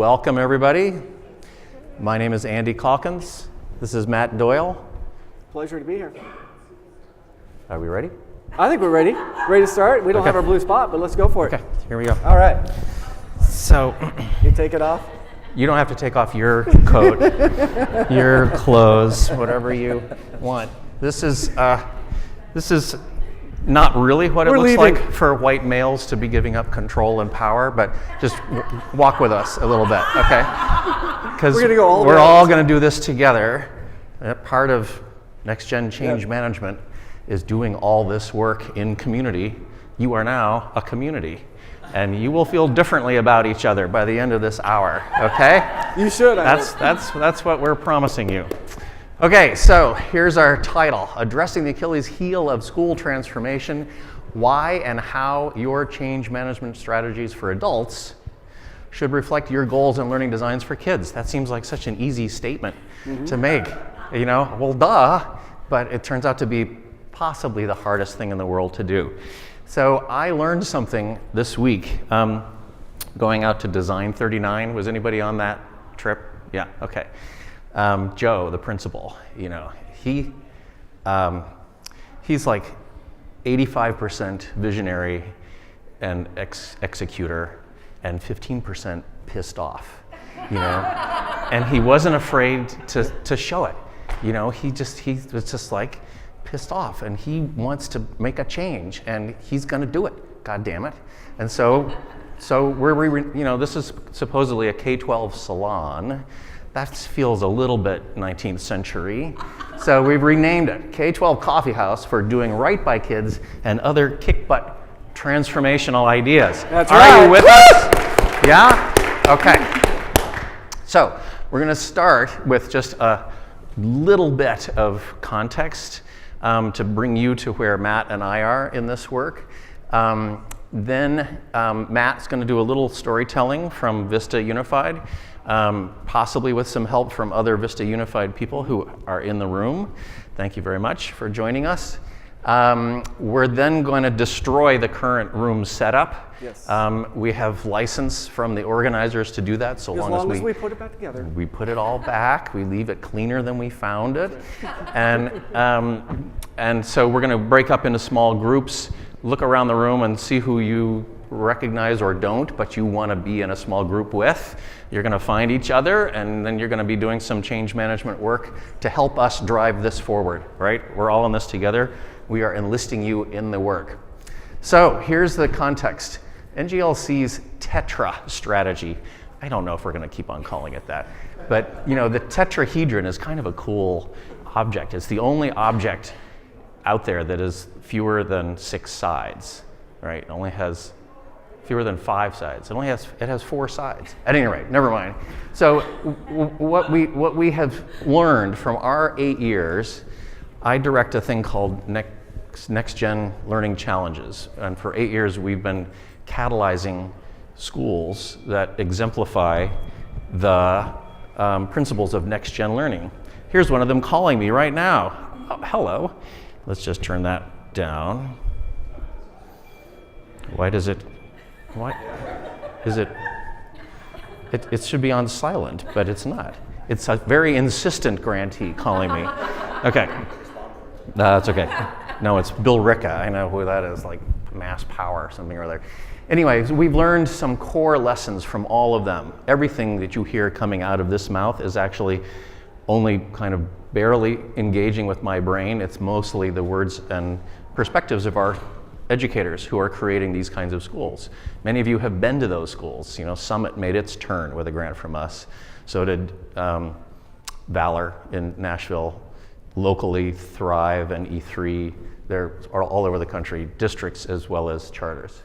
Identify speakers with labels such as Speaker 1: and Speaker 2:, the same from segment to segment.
Speaker 1: welcome everybody. My name is Andy Calkins. This is Matt Doyle.
Speaker 2: Pleasure to be here.
Speaker 1: Are we ready?
Speaker 2: I think we're ready. Ready to start? We don't have our blue spot, but let's go for it.
Speaker 1: Okay, here we go.
Speaker 2: All right.
Speaker 1: So,
Speaker 2: you take it off?
Speaker 1: You don't have to take off your coat, your clothes, whatever you want. This is not really what it looks like for white males to be giving up control and power, but just walk with us a little bit, okay? Because we're all going to do this together. Part of next-gen change management is doing all this work in community. You are now a community, and you will feel differently about each other by the end of this hour, okay?
Speaker 2: You should.
Speaker 1: That's what we're promising you. Okay, so here's our title, Addressing the Achilles Heel of School Transformation, Why and How Your Change Management Strategies for Adults Should Reflect Your Goals and Learning Designs for Kids. That seems like such an easy statement to make. You know, well, duh, but it turns out to be possibly the hardest thing in the world to do. So I learned something this week going out to Design 39. Was anybody on that trip? Yeah, okay. Joe, the principal, you know, he's like 85% visionary and executor and 15% pissed off, you know, and he wasn't afraid to show it, you know, he was just like pissed off, and he wants to make a change, and he's going to do it, God damn it. And so this is supposedly a K12 salon. That feels a little bit 19th century. So we've renamed it K12 Coffee House for doing right by kids and other kick-butt transformational ideas.
Speaker 2: That's right.
Speaker 1: Are you with us? Yeah? Okay. So we're going to start with just a little bit of context to bring you to where Matt and I are in this work. Then Matt's going to do a little storytelling from Vista Unified. Possibly with some help from other Vista Unified people who are in the room. Thank you very much for joining us. We're then going to destroy the current room setup.
Speaker 2: Yes.
Speaker 1: We have license from the organizers to do that, so long as we
Speaker 2: put it back together.
Speaker 1: We put it all back. We leave it cleaner than we found it. And so we're going to break up into small groups, look around the room and see who you recognize or don't, but you want to be in a small group with. You're going to find each other, and then you're going to be doing some change management work to help us drive this forward, right? We're all in this together. We are enlisting you in the work. So here's the context. NGLC's Tetra strategy. I don't know if we're going to keep on calling it that, but you know, the tetrahedron is kind of a cool object. It's the only object out there that is fewer than 6 sides, right? It only has fewer than 5 sides. It has 4 sides. At any rate, never mind. So what we have learned from our 8 years, I direct a thing called Next Gen Learning Challenges, and for 8 years we've been catalyzing schools that exemplify the principles of Next Gen Learning. Here's one of them calling me right now. Oh, hello. Let's just turn that down. Why is it? It should be on silent, but it's not. It's a very insistent grantee calling me. Okay. That's okay. No, it's Bill Ricca. I know who that is, like Mass Power or something or other. Anyways, we've learned some core lessons from all of them. Everything that you hear coming out of this mouth is actually only kind of barely engaging with my brain. It's mostly the words and perspectives of our educators who are creating these kinds of schools. Many of you have been to those schools. You know, Summit made its turn with a grant from us. So did Valor in Nashville, locally Thrive and E3. They're all over the country, districts as well as charters.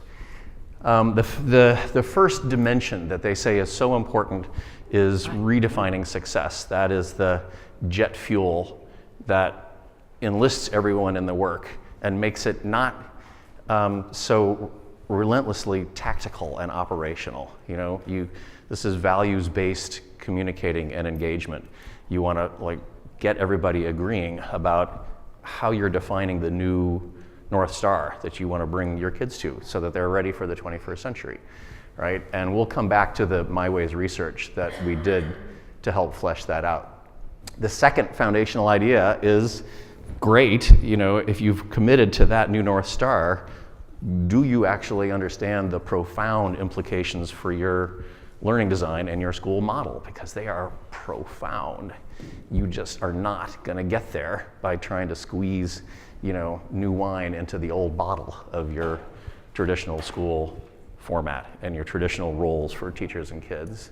Speaker 1: The first dimension that they say is so important is redefining success. That is the jet fuel that enlists everyone in the work and makes it not so relentlessly tactical and operational. You know, this is values-based communicating and engagement. You want to like get everybody agreeing about how you're defining the new North Star that you want to bring your kids to so that they're ready for the 21st century, right? And we'll come back to the My Ways research that we did to help flesh that out. The second foundational idea is great, if you've committed to that new North Star, do you actually understand the profound implications for your learning design and your school model? Because they are profound. You just are not going to get there by trying to squeeze, new wine into the old bottle of your traditional school format and your traditional roles for teachers and kids.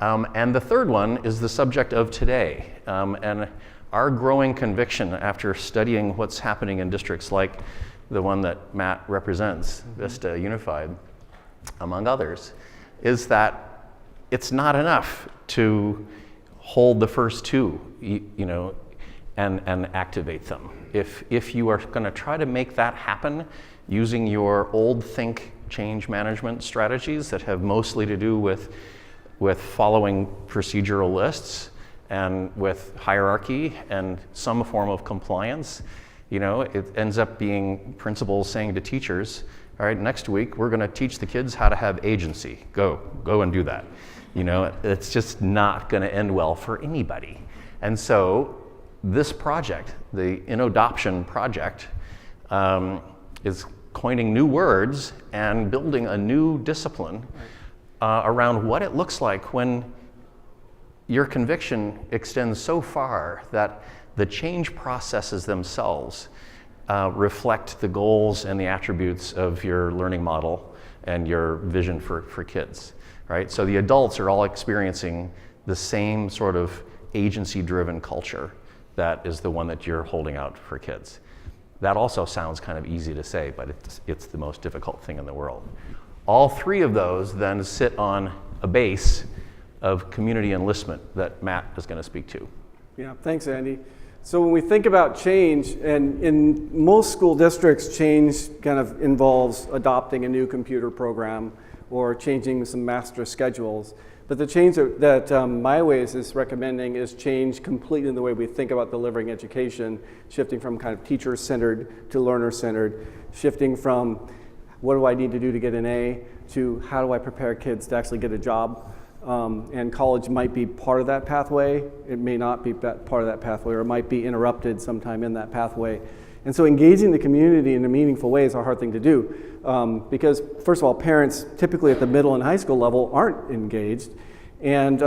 Speaker 1: And the third one is the subject of today. And our growing conviction after studying what's happening in districts like the one that Matt represents, Vista Unified, among others, is that it's not enough to hold the first two, and activate them. If you are going to try to make that happen using your old think change management strategies that have mostly to do with following procedural lists and with hierarchy and some form of compliance, it ends up being principals saying to teachers, all right, next week we're going to teach the kids how to have agency. Go and do that. It's just not going to end well for anybody. And so this project, the innodoption project, is coining new words and building a new discipline around what it looks like when your conviction extends so far that the change processes themselves reflect the goals and the attributes of your learning model and your vision for kids, right? So the adults are all experiencing the same sort of agency-driven culture that is the one that you're holding out for kids. That also sounds kind of easy to say, but it's the most difficult thing in the world. All three of those then sit on a base of community enlistment that Matt is going to speak to.
Speaker 2: Yeah, thanks, Andy. So when we think about change, and in most school districts, change kind of involves adopting a new computer program or changing some master schedules. But the change that My Ways is recommending is change completely in the way we think about delivering education, shifting from kind of teacher-centered to learner-centered, shifting from what do I need to do to get an A to how do I prepare kids to actually get a job. And college might be part of that pathway. It may not be part of that pathway, or it might be interrupted sometime in that pathway. And so engaging the community in a meaningful way is a hard thing to do because, first of all, parents typically at the middle and high school level aren't engaged, and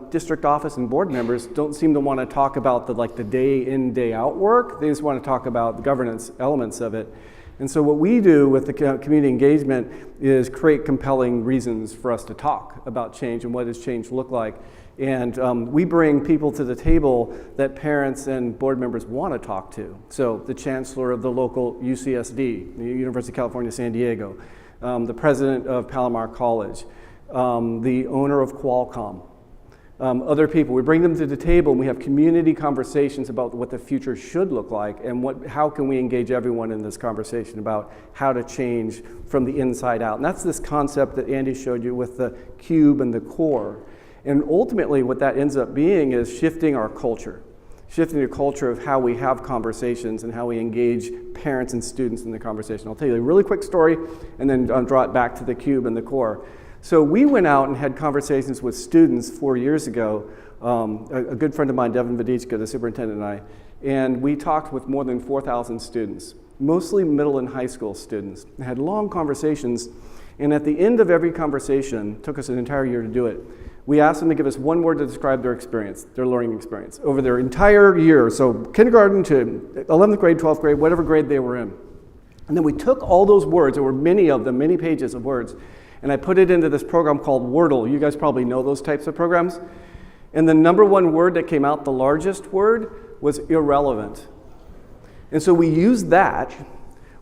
Speaker 2: district office and board members don't seem to want to talk about the day in, day out work. They just want to talk about the governance elements of it. And so what we do with the community engagement is create compelling reasons for us to talk about change and what does change look like. And we bring people to the table that parents and board members want to talk to. So the chancellor of the local UCSD, the University of California, San Diego, the president of Palomar College, the owner of Qualcomm, other people. We bring them to the table and we have community conversations about what the future should look like and how can we engage everyone in this conversation about how to change from the inside out. And that's this concept that Andy showed you with the cube and the core. And ultimately what that ends up being is shifting our culture, shifting the culture of how we have conversations and how we engage parents and students in the conversation. I'll tell you a really quick story and then I'll draw it back to the cube and the core. So we went out and had conversations with students 4 years ago, a good friend of mine, Devin Vadichka, the superintendent, and I, and we talked with more than 4,000 students, mostly middle and high school students. We had long conversations, and at the end of every conversation, it took us an entire year to do it, we asked them to give us one word to describe their experience, their learning experience, over their entire year, so kindergarten to 11th grade, 12th grade, whatever grade they were in. And then we took all those words, there were many of them, many pages of words, and I put it into this program called Wordle. You guys probably know those types of programs. And the number one word that came out, the largest word, was irrelevant. And so we used that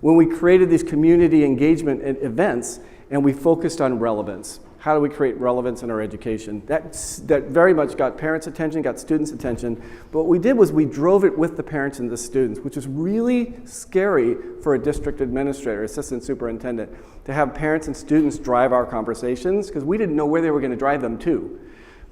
Speaker 2: when we created these community engagement events, and we focused on relevance. How do we create relevance in our education? That very much got parents' attention, got students' attention. But what we did was we drove it with the parents and the students, which was really scary for a district administrator, assistant superintendent, to have parents and students drive our conversations, because we didn't know where they were going to drive them to.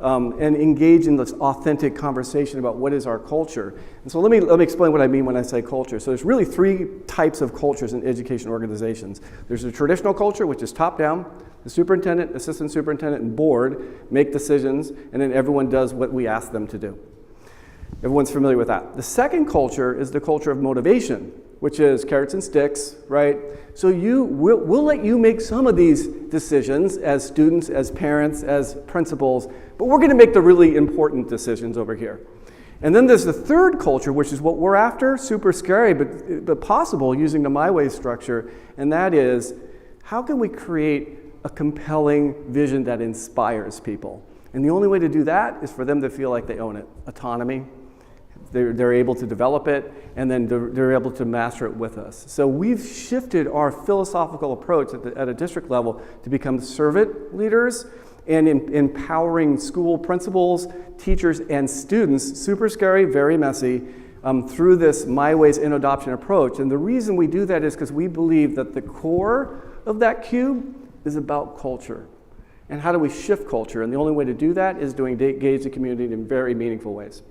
Speaker 2: and engage in this authentic conversation about what is our culture. And so let me explain what I mean when I say culture. So there's really three types of cultures in education organizations. There's a traditional culture, which is top-down. The superintendent, assistant superintendent, and board make decisions, and then everyone does what we ask them to do. Everyone's familiar with that. The second culture is the culture of motivation, which is carrots and sticks, right? So we'll let you make some of these decisions as students, as parents, as principals, but we're going to make the really important decisions over here. And then there's the third culture, which is what we're after, super scary, but possible using the My Way structure, and that is, how can we create a compelling vision that inspires people? And the only way to do that is for them to feel like they own it. Autonomy. They're able to develop it, and then they're able to master it with us. So we've shifted our philosophical approach at a district level to become servant leaders and empowering school principals, teachers, and students, super scary, very messy, through this My Way's innodoption approach. And the reason we do that is because we believe that the core of that cube is about culture. And how do we shift culture? And the only way to do that is to engage the community in very meaningful ways.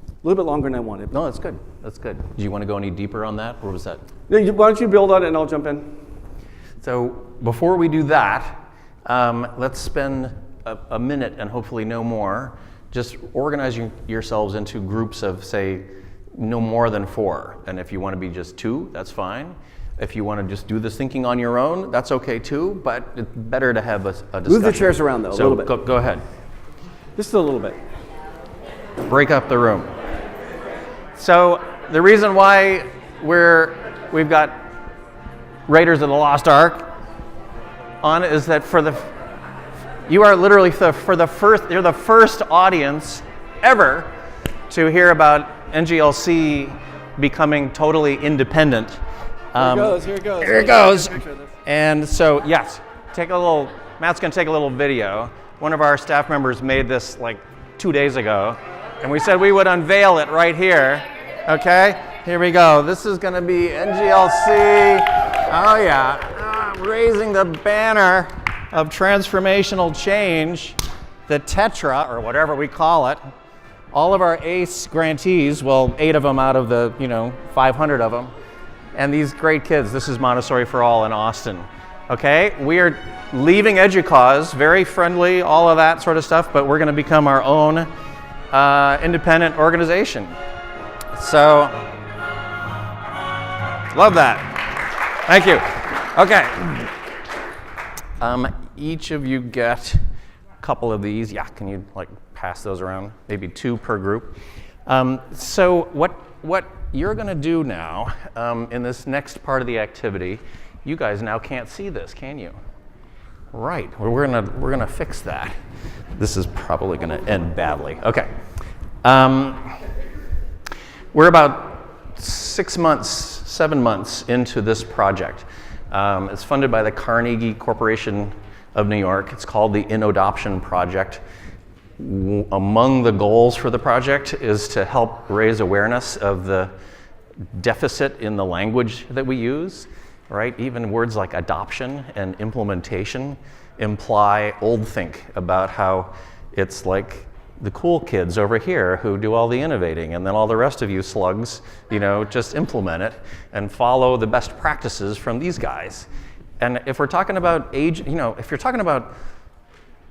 Speaker 2: A little bit longer than I wanted.
Speaker 1: No, that's good. That's good. Do you want to go any deeper on that, or was that?
Speaker 2: Why don't you build on it and I'll jump in?
Speaker 1: So before we do that, let's spend a minute and hopefully no more just organizing yourselves into groups of, say, no more than 4. And if you want to be just 2, that's fine. If you want to just do this thinking on your own, that's okay too, but it's better to have a discussion.
Speaker 2: Move the chairs around though, a little bit.
Speaker 1: Go ahead.
Speaker 2: Just a little bit.
Speaker 1: Break up the room. So the reason why we've got Raiders of the Lost Ark on is that you are literally you're the first audience ever to hear about NGLC becoming totally independent.
Speaker 2: Here it goes.
Speaker 1: Here it goes. And so, yes, Matt's going to take a little video. One of our staff members made this like 2 days ago, and we said we would unveil it right here. Okay, here we go. This is going to be NGLC. Oh yeah, raising the banner of transformational change, the Tetra, or whatever we call it. All of our ACE grantees, well, 8 of them out of the 500 of them. And these great kids. This is Montessori for All in Austin. Okay, we are leaving EDUCAUSE, very friendly, all of that sort of stuff, but we're going to become our own independent organization. So, love that. Thank you. Okay. Each of you get a couple of these. Yeah, can you pass those around? Maybe 2 per group. So what you're going to do now in this next part of the activity, you guys now can't see this, can you? Right. Well, we're gonna fix that. This is probably going to end badly. Okay. We're about 7 months into this project. It's funded by the Carnegie Corporation of New York. It's called the innodoption project. Among the goals for the project is to help raise awareness of the deficit in the language that we use, right? Even words like adoption and implementation imply old think about how it's like the cool kids over here who do all the innovating, and then all the rest of you slugs, just implement it and follow the best practices from these guys. And if we're talking about age, if you're talking about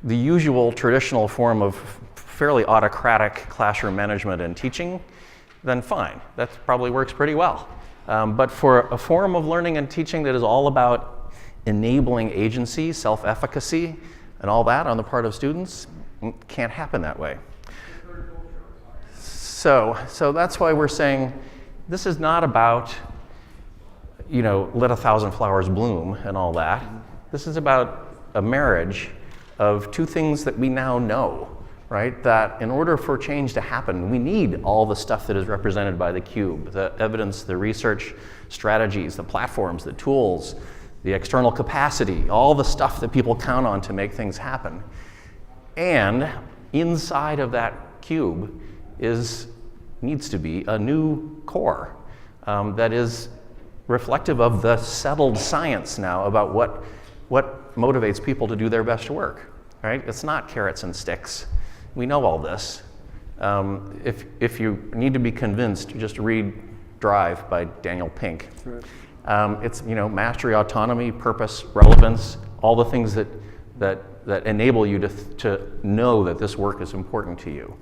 Speaker 1: the usual traditional form of fairly autocratic classroom management and teaching, then fine, that probably works pretty well. But for a form of learning and teaching that is all about enabling agency, self-efficacy, and all that on the part of students, it can't happen that way. So that's why we're saying this is not about, let 1,000 flowers bloom and all that. This is about a marriage of 2 things that we now know, right? That in order for change to happen, we need all the stuff that is represented by the cube, the evidence, the research strategies, the platforms, the tools, the external capacity, all the stuff that people count on to make things happen. And inside of that cube needs to be a new core that is reflective of the settled science now about what motivates people to do their best work. right? It's not carrots and sticks. We know all this. If you need to be convinced, just read Drive by Daniel Pink.
Speaker 2: Right.
Speaker 1: It's, you know, mastery, autonomy, purpose, relevance, all the things that enable you to know that this work is important to you,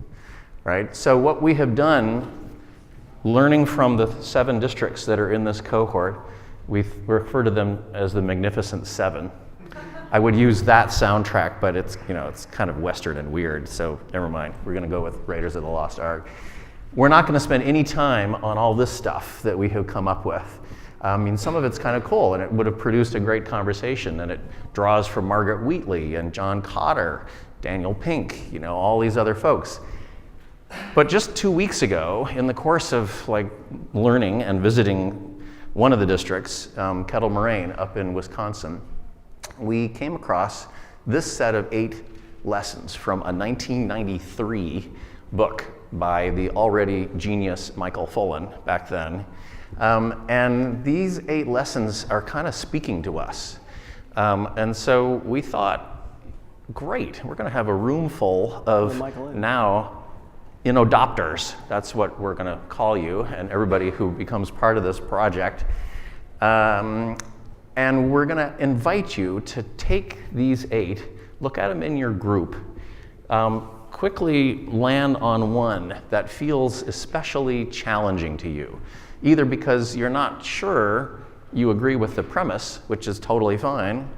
Speaker 1: right? So what we have done, learning from the 7 districts that are in this cohort, we refer to them as the Magnificent Seven. I would use that soundtrack, but it's, you know, it's kind of Western and weird, so never mind. We're going to go with Raiders of the Lost Ark. We're not going to spend any time on all this stuff that we have come up with. I mean, some of it's kind of cool, and it would have produced a great conversation, and it draws from Margaret Wheatley and John Cotter, Daniel Pink, you know, all these other folks. But just 2 weeks ago, in the course of like learning and visiting one of the districts, Kettle Moraine up in Wisconsin, we came across this set of 8 lessons from a 1993 book by the already genius Michael Fullen back then. And these 8 lessons are kind of speaking to us. And so we thought, great, we're going to have a room full of now innodopters. That's what we're going to call you and everybody who becomes part of this project. And we're going to invite you to take these 8, look at them in your group, quickly land on one that feels especially challenging to you, either because you're not sure you agree with the premise, which is totally fine,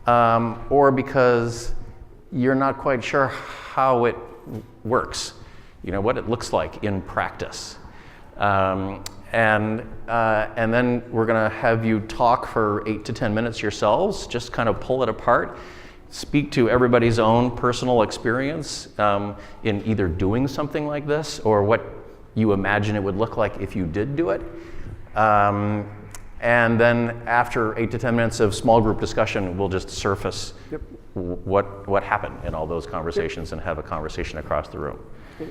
Speaker 1: or because you're not quite sure how it works, you know, what it looks like in practice. And then we're going to have you talk for 8 to 10 minutes yourselves, just kind of pull it apart, speak to everybody's own personal experience in either doing something like this or what you imagine it would look like if you did do it. And then after 8 to 10 minutes of small group discussion, we'll just surface what happened in all those conversations and have a conversation across the room.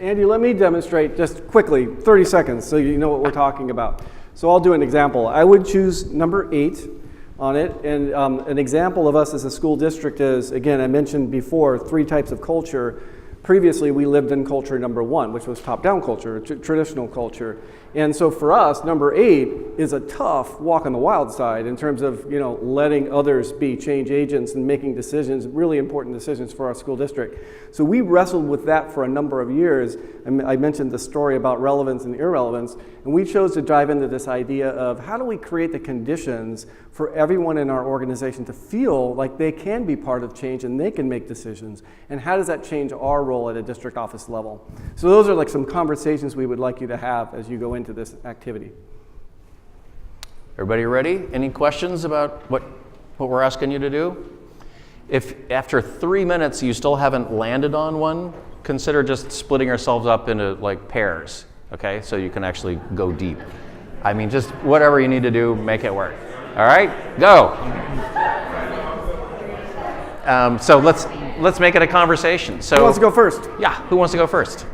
Speaker 2: Andy, let me demonstrate just quickly, 30 seconds, so you know what we're talking about. So I'll do an example. I would choose number 8 on it, and an example of us as a school district is, again, I mentioned before, 3 types of culture. Previously, we lived in culture number 1, which was top-down culture, traditional culture. And so for us, number 8 is a tough walk on the wild side in terms of, you know, letting others be change agents and making decisions, really important decisions for our school district. So we wrestled with that for a number of years. I mentioned the story about relevance and irrelevance, and we chose to dive into this idea of how do we create the conditions for everyone in our organization to feel like they can be part of change and they can make decisions, and how does that change our role at a district office level? So those are like some conversations we would like you to have as you go into this activity.
Speaker 1: Everybody ready? Any questions about what we're asking you to do? If after 3 minutes you still haven't landed on one, consider just splitting yourselves up into like pairs, okay? So you can actually go deep. I mean, just whatever you need to do, make it work. All right, go. So let's make it a conversation. So
Speaker 2: Who wants to go first?
Speaker 1: Yeah, who wants to go first?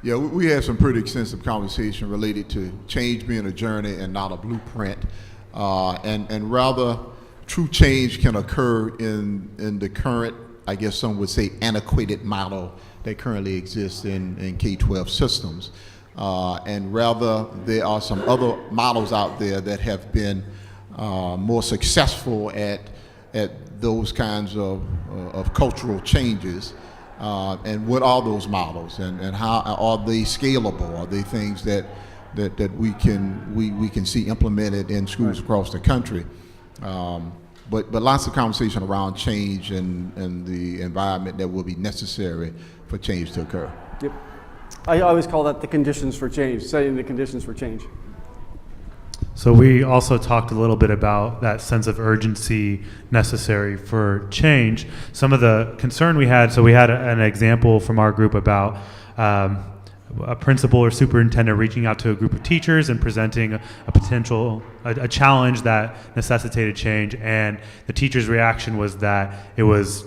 Speaker 3: Yeah, we had some pretty extensive conversation related to change being a journey and not a blueprint, and rather true change can occur in the current, I guess some would say, antiquated model that currently exists in K12 systems, and rather there are some other models out there that have been more successful at those kinds of cultural changes. And what are those models, and how are they scalable? Are they things that we can see implemented in schools across the country? But lots of conversation around change and the environment that will be necessary for change to occur.
Speaker 2: Yep. I always call that the conditions for change, setting the conditions for change.
Speaker 4: So we also talked a little bit about that sense of urgency necessary for change. Some of the concern we had, so we had an example from our group about a principal or superintendent reaching out to a group of teachers and presenting a challenge that necessitated change, and the teacher's reaction was that it was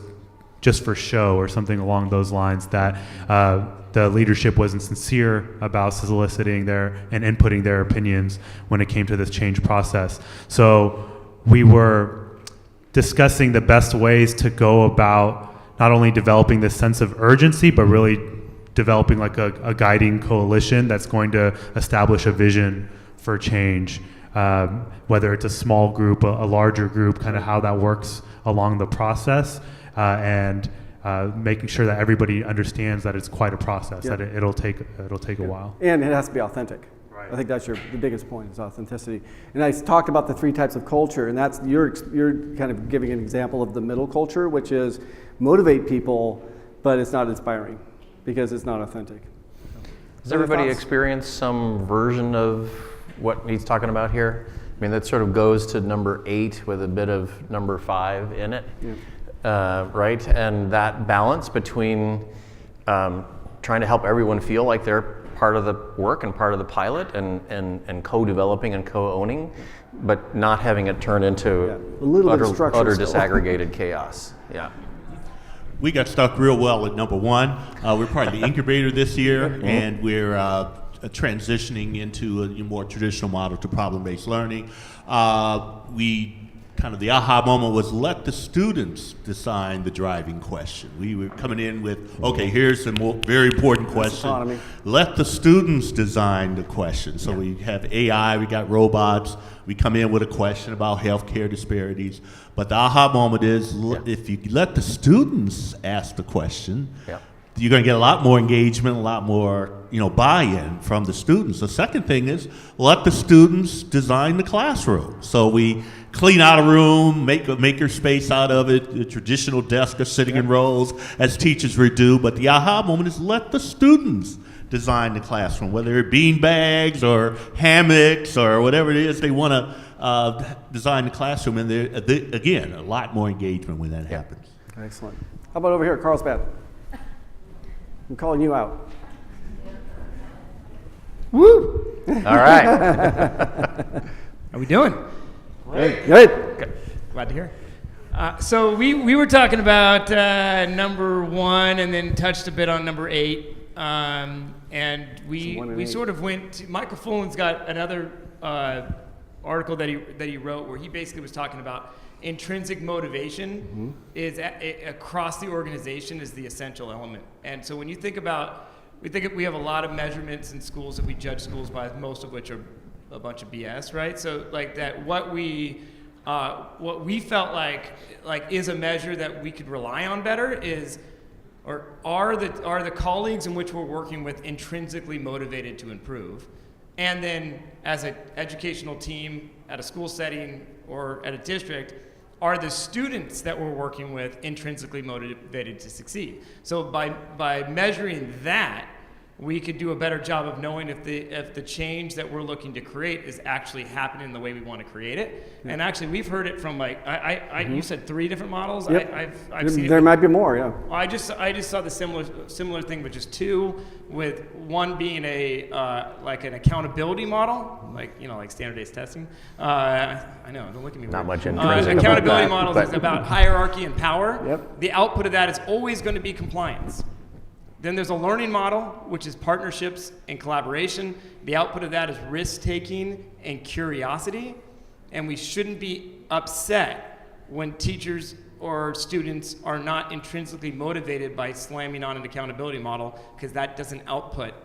Speaker 4: just for show or something along those lines, that the leadership wasn't sincere about soliciting their and inputting their opinions when it came to this change process. So we were discussing the best ways to go about not only developing this sense of urgency, but really developing like a guiding coalition that's going to establish a vision for change, whether it's a small group, a larger group, kind of how that works along the process, and making sure that everybody understands that it's quite a process, that it'll take a while.
Speaker 2: And it has to be authentic. Right. I think that's the biggest point is authenticity. And I talked about the 3 types of culture, and that's you're kind of giving an example of the middle culture, which is motivate people, but it's not inspiring because it's not authentic.
Speaker 1: Has everybody experienced some version of what he's talking about here? I mean, that sort of goes to number 8 with a bit of number 5 in it, right? And that balance between trying to help everyone feel like they're part of the work and part of the pilot and co-developing and co-owning, but not having it turn into utter disaggregated chaos. Yeah.
Speaker 5: We got stuck real well at number 1. We're part of the incubator this year, and we're transitioning into a more traditional model to problem-based learning. The aha moment was let the students decide the driving question. We were coming in with, okay, here's a very important question. Let the students design the question. So we have AI, we got robots. We come in with a question about healthcare disparities. But the aha moment is if you let the students ask the question, you're going to get a lot more engagement, a lot more buy-in from the students. The second thing is let the students design the classroom. So we clean out a room, make a maker space out of it, the traditional desk or sitting in rows as teachers would do. But the aha moment is let the students design the classroom, whether it bean bags or hammocks or whatever it is they want to design the classroom. And again, a lot more engagement when that happens.
Speaker 2: Excellent. How about over here, Carlsbad? I'm calling you out.
Speaker 1: Woo! All right.
Speaker 6: How we doing?
Speaker 2: Good.
Speaker 6: Glad to hear. So we were talking about number 1 and then touched a bit on number 8. And we sort of went to, Michael Fullen's got another article that he wrote where he basically was talking about intrinsic motivation is across the organization is the essential element. And so when you think about, we have a lot of measurements in schools that we judge schools by, most of which are a bunch of BS, right? So like that, what we felt like is a measure that we could rely on better is, or are the colleagues in which we're working with intrinsically motivated to improve? And then as an educational team at a school setting or at a district, are the students that we're working with intrinsically motivated to succeed? So by measuring that, we could do a better job of knowing if the change that we're looking to create is actually happening the way we want to create it. Yeah. And actually, we've heard it from you said 3 different models.
Speaker 2: Yep.
Speaker 6: I've seen
Speaker 2: there
Speaker 6: it.
Speaker 2: might be more. Yeah.
Speaker 6: I just saw the similar thing, but just 2, with one being like an accountability model, like standard-based testing. I know, don't look at me.
Speaker 1: Not much intrinsic
Speaker 6: accountability models is about hierarchy and power.
Speaker 2: Yep.
Speaker 6: The output of that is always going to be compliance. Then there's a learning model, which is partnerships and collaboration. The output of that is risk-taking and curiosity. And we shouldn't be upset when teachers or students are not intrinsically motivated by slamming on an accountability model, because that doesn't output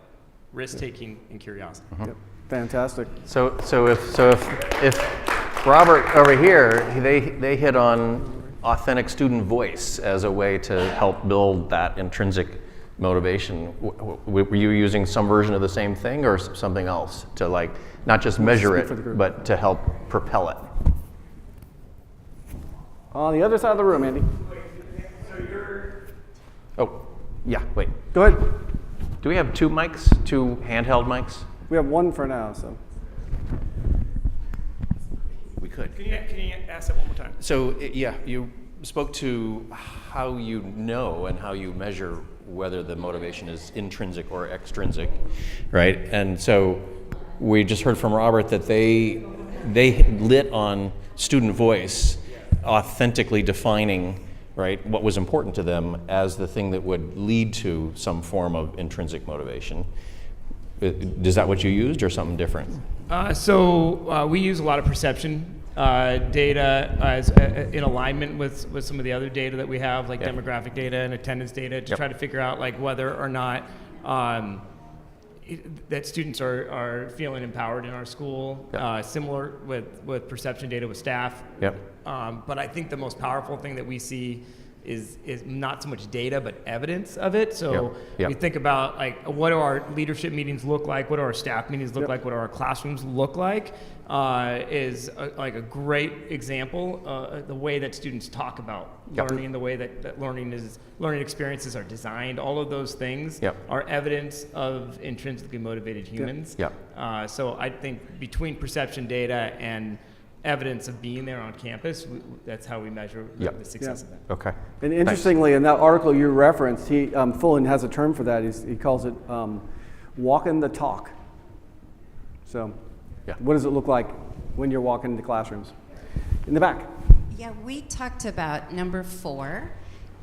Speaker 6: risk-taking and curiosity.
Speaker 2: Yep. Fantastic.
Speaker 1: So if Robert over here, they hit on authentic student voice as a way to help build that intrinsic motivation. Were you using some version of the same thing or something else to not just measure it, but to help propel it?
Speaker 2: On the other side of the room, Andy.
Speaker 1: Oh, yeah, wait.
Speaker 2: Go ahead.
Speaker 1: Do we have 2 mics, 2 handheld mics?
Speaker 2: We have 1 for now, so.
Speaker 1: We could.
Speaker 6: Can you ask that one more time?
Speaker 1: So, you spoke to how you know and how you measure whether the motivation is intrinsic or extrinsic, right? And so we just heard from Robert that they lit on student voice, authentically defining, right, what was important to them as the thing that would lead to some form of intrinsic motivation. Is that what you used or something different?
Speaker 6: So we use a lot of perception data as in alignment with some of the other data that we have, like demographic data and attendance data, to try to figure out like whether or not that students are feeling empowered in our school. Similar with perception data with staff. But I think the most powerful thing that we see is not so much data but evidence of it. So we think about like what do our leadership meetings look like, what do our staff meetings look like, what do our classrooms look like, is like a great example. The way that students talk about learning, the way that learning experiences are designed, all of those things are evidence of intrinsically motivated humans. So I think between perception data and evidence of being there on campus, that's how we measure the success of that.
Speaker 1: Okay.
Speaker 2: And interestingly, in that article you referenced, Fullen has a term for that. He calls it walking the talk. So what does it look like when you're walking into classrooms? In the back.
Speaker 7: Yeah, we talked about number 4,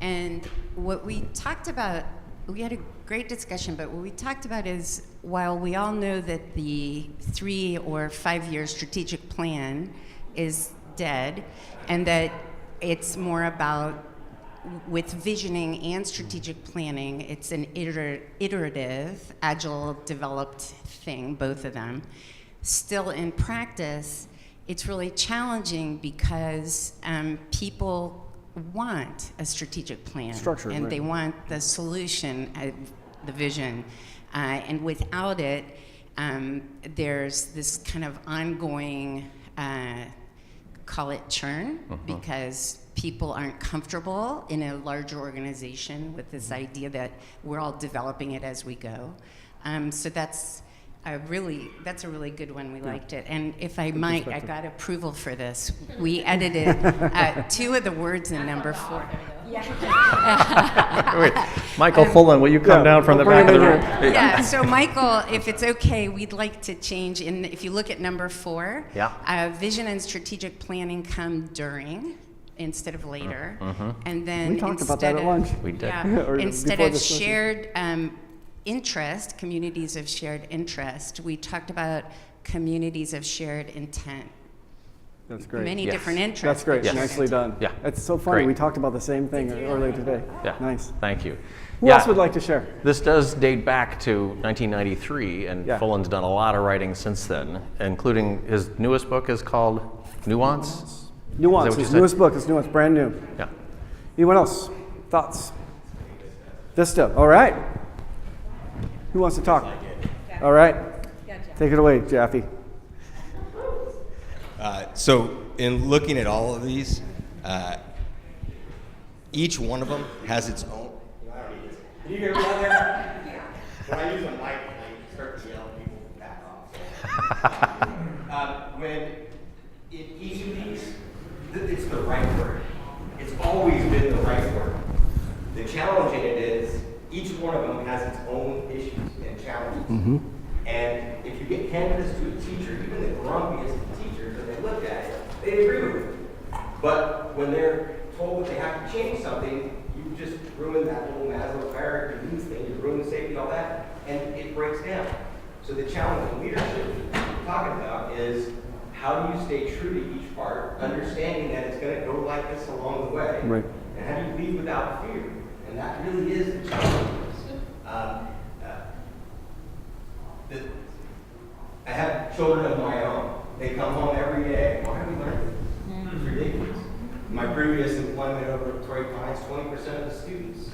Speaker 7: and what we talked about, we had a great discussion, but what we talked about is, while we all know that the 3 or 5 year strategic plan is dead, and that it's more about, with visioning and strategic planning, it's an iterative, agile, developed thing, both of them. Still in practice, it's really challenging because people want a strategic plan.
Speaker 2: Structure,
Speaker 7: and
Speaker 2: right.
Speaker 7: they want the solution, the vision. And without it, there's this kind of ongoing, call it churn, because people aren't comfortable in a larger organization with this idea that we're all developing it as we go. So that's a really good one. We liked it. And if I might, I got approval for this. We edited 2 of the words in number 4.
Speaker 1: Wait, Michael Fullen, will you come down from the back of the room?
Speaker 7: Yeah, so Michael, if it's okay, we'd like to change, if you look at number 4, vision and strategic planning come during instead of later. And then
Speaker 2: We talked about that at lunch.
Speaker 1: We did.
Speaker 2: Or
Speaker 7: instead
Speaker 2: before
Speaker 7: of
Speaker 2: this session.
Speaker 7: shared interest, communities of shared interest, we talked about communities of shared intent.
Speaker 2: That's great.
Speaker 7: Many
Speaker 1: Yes.
Speaker 7: different interests.
Speaker 2: That's great.
Speaker 7: but
Speaker 2: Nicely done.
Speaker 1: Yeah.
Speaker 2: It's so funny.
Speaker 1: Great.
Speaker 2: We talked about the same thing earlier today.
Speaker 1: Yeah.
Speaker 2: Nice.
Speaker 1: Thank you.
Speaker 2: Who else would like to share?
Speaker 1: This does date back to 1993, and Fullen's done a lot of writing since then, including his newest book is called Nuance?
Speaker 2: Nuance.
Speaker 1: what you
Speaker 2: His
Speaker 1: said?
Speaker 2: newest book is Nuance, brand new.
Speaker 1: Yeah.
Speaker 2: Anyone else? Thoughts? Vista. All right. Who wants to talk? All right. Take it away, Jaffe.
Speaker 8: So in looking at all of these, each one of them has its own. Can you hear me out there? When I use a mic, I start to yell, people back off. When in each of these, it's the right word. It's always been the right word. The challenge in it is each one of them has its own issues and challenges. And if you get handed this to a teacher, even the grumpiest of teachers, and they look at it, they agree with it. But when they're told that they have to change something, you just ruin that whole Maslow hierarchy needs thing, you ruin the safety, all that, and it breaks down. So the challenge in leadership we're talking about is how do you stay true to each part, understanding that it's going to go like this along the way,
Speaker 2: Right.
Speaker 8: and how do you lead without fear? And that really is the challenge. I have children of my own. They come home every day. Why have we learned this? It's ridiculous. In my previous employment over at Torrey Pines, 20% of the students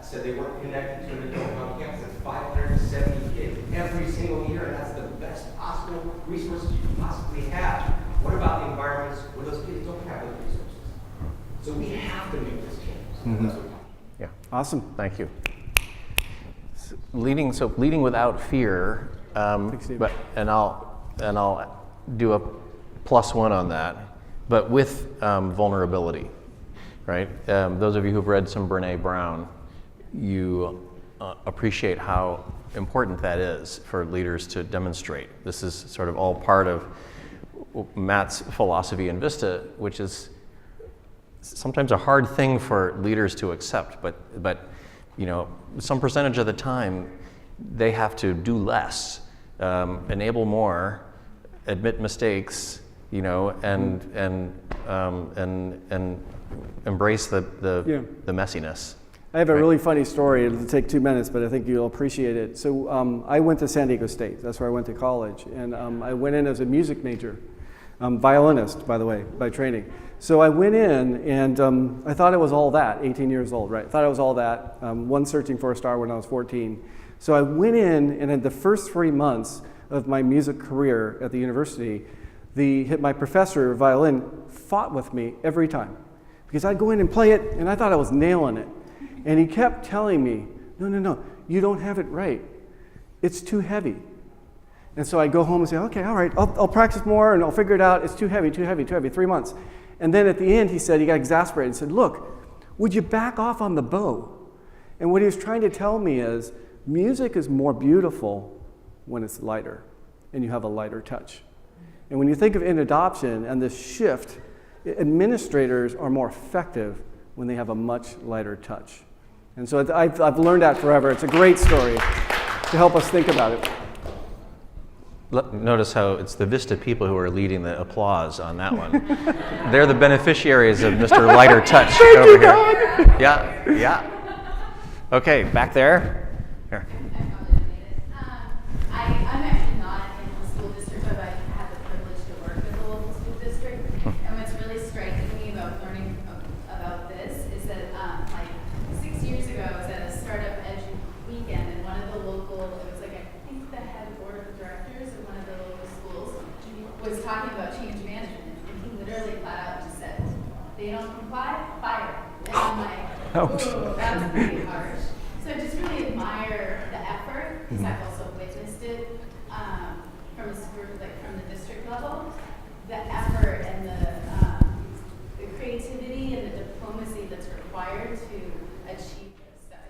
Speaker 8: said they weren't connected to an adult on campus. That's 570 kids every single year, and that's the best possible resources you can possibly have. What about the environments where those kids don't have those resources? So we have to make this change. That's what
Speaker 1: Yeah.
Speaker 2: Awesome.
Speaker 1: Thank you. Leading without fear,
Speaker 2: Steve.
Speaker 1: and I'll do a +1 on that, but with vulnerability, right? Those of you who've read some Bren Brown, you appreciate how important that is for leaders to demonstrate. This is sort of all part of Matt's philosophy in Vista, which is sometimes a hard thing for leaders to accept, but you know, some percentage of the time they have to do less, enable more, admit mistakes, you know, and embrace the messiness.
Speaker 2: I have a really funny story. It'll take 2 minutes, but I think you'll appreciate it. So I went to San Diego State. That's where I went to college. And I went in as a music major. Violinist, by the way, by training. So I went in, and I thought it was all that, 18 years old, right? I thought it was all that. One searching for a star when I was 14. So I went in, and in the first 3 months of my music career at the university, my professor of violin fought with me every time. Because I'd go in and play it, and I thought I was nailing it. And he kept telling me, no, you don't have it right. It's too heavy. And so I go home and say, okay, all right, I'll practice more and I'll figure it out. It's too heavy, 3 months. And then at the end, he got exasperated and said, look, would you back off on the bow? And what he was trying to tell me is, music is more beautiful when it's lighter and you have a lighter touch. And when you think of innodoption and this shift, administrators are more effective when they have a much lighter touch. And so I've learned that forever. It's a great story to help us think about it.
Speaker 1: Notice how it's the Vista people who are leading the applause on that one. They're the beneficiaries of Mr. Lighter Touch over here. Yeah. Okay, back there. Here.
Speaker 9: I'm actually not in the school district, but I have the privilege to work with the local school district. And what's really striking me about learning about this is that like 6 years ago, I was at a startup edu weekend, and one of the local, it was like I think the head board of directors of one of the local schools was talking about change management, and he literally flat out just said, "They don't comply, fire." And I'm like, "Whoa, that was pretty harsh." So I just really admire the effort, because I've also witnessed it from the district level, the effort and the creativity and the diplomacy that's required to achieve this. That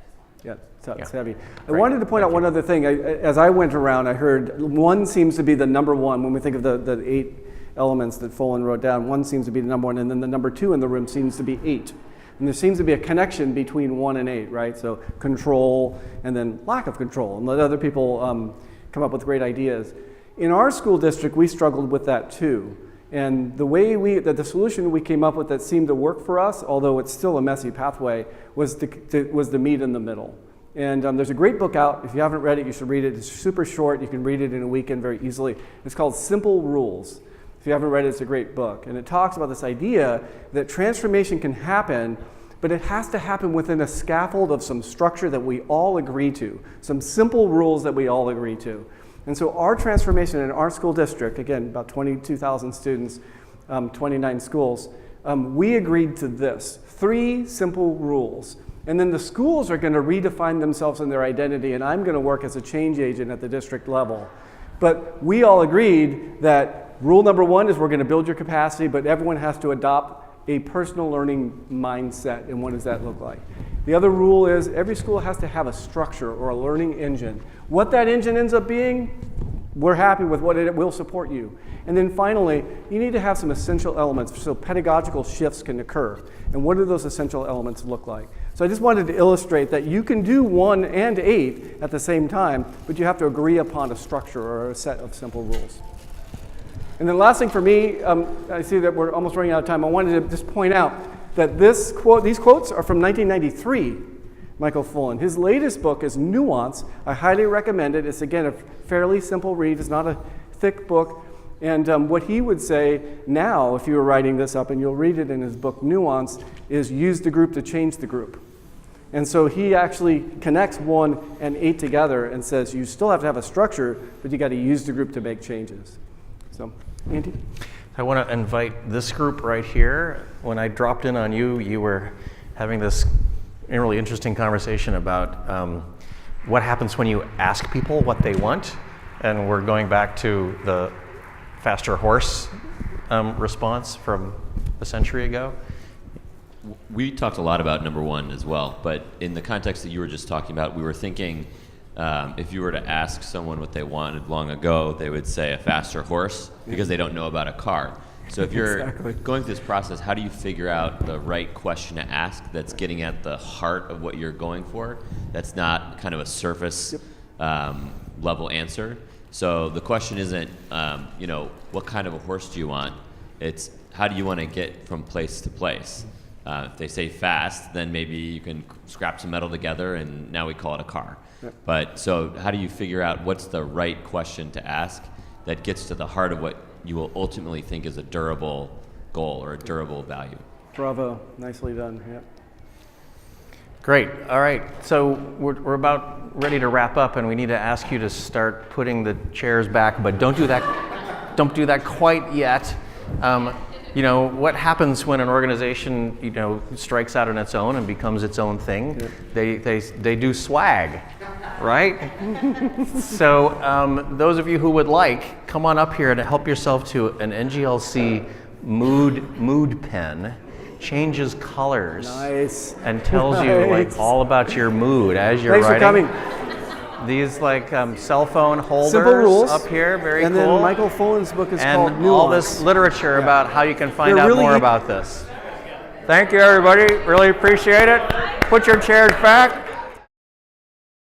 Speaker 9: I just wanted to
Speaker 2: It's heavy. I wanted to point out one other thing. As I went around, I heard one seems to be the number one. When we think of the 8 elements that Folan wrote down, one seems to be the number one, and then the number 2 in the room seems to be 8. And there seems to be a connection between 1 and 8, right? So control and then lack of control, and let other people come up with great ideas. In our school district, we struggled with that too. And the solution we came up with that seemed to work for us, although it's still a messy pathway, was the meet in the middle. And there's a great book out. If you haven't read it, you should read it. It's super short. You can read it in a weekend very easily. It's called Simple Rules. If you haven't read it, it's a great book. And it talks about this idea that transformation can happen, but it has to happen within a scaffold of some structure that we all agree to, some simple rules that we all agree to. And so our transformation in our school district, again, about 22,000 students, 29 schools, we agreed to this, 3 simple rules. And then the schools are going to redefine themselves and their identity, and I'm going to work as a change agent at the district level. But we all agreed that rule number 1 is we're going to build your capacity, but everyone has to adopt a personal learning mindset. And what does that look like? The other rule is every school has to have a structure or a learning engine. What that engine ends up being, we're happy with what it will support you. And then finally, you need to have some essential elements so pedagogical shifts can occur. And what do those essential elements look like? So I just wanted to illustrate that you can do 1 and 8 at the same time, but you have to agree upon a structure or a set of simple rules. And then last thing for me, I see that we're almost running out of time. I wanted to just point out that these quotes are from 1993, Michael Folan. His latest book is Nuance. I highly recommend it. It's, again, a fairly simple read. It's not a thick book. And what he would say now, if you were writing this up, and you'll read it in his book, Nuance, is use the group to change the group. And so he actually connects 1 and 8 together and says you still have to have a structure, but you got to use the group to make changes. So, Andy?
Speaker 1: I want to invite this group right here. When I dropped in on you, you were having this really interesting conversation about what happens when you ask people what they want. And we're going back to the faster horse response from a century ago.
Speaker 10: We talked a lot about number 1 as well, but in the context that you were just talking about, we were thinking if you were to ask someone what they wanted long ago, they would say a faster horse because they don't know about a car. So if you're going through this process, how do you figure out the right question to ask that's getting at the heart of what you're going for? That's not kind of a surface level answer. So the question isn't, what kind of a horse do you want? It's how do you want to get from place to place? If they say fast, then maybe you can scrap some metal together and now we call it a car.
Speaker 2: Yep.
Speaker 10: But so how do you figure out what's the right question to ask that gets to the heart of what you will ultimately think is a durable goal or a durable value?
Speaker 2: Bravo, nicely done. Yep.
Speaker 1: Great. All right. So we're about ready to wrap up, and we need to ask you to start putting the chairs back, but don't do that. Don't do that quite yet. You know, what happens when an organization, you know, strikes out on its own and becomes its own thing? Yeah. They do swag, right? So those of you who would like, come on up here and help yourself to an NGLC mood pen. Changes colors.
Speaker 2: Nice.
Speaker 1: And tells you like all about your mood as you're
Speaker 2: Thanks
Speaker 1: writing.
Speaker 2: for coming.
Speaker 1: These like cell phone holders
Speaker 2: Simple rules
Speaker 1: up here, very
Speaker 2: and
Speaker 1: cool.
Speaker 2: And then Michael Fullen's book is called
Speaker 1: and
Speaker 2: Nuance.
Speaker 1: all this literature about how you can find out
Speaker 2: really
Speaker 1: more about this. Thank you, everybody. Really appreciate it. Put your chairs back.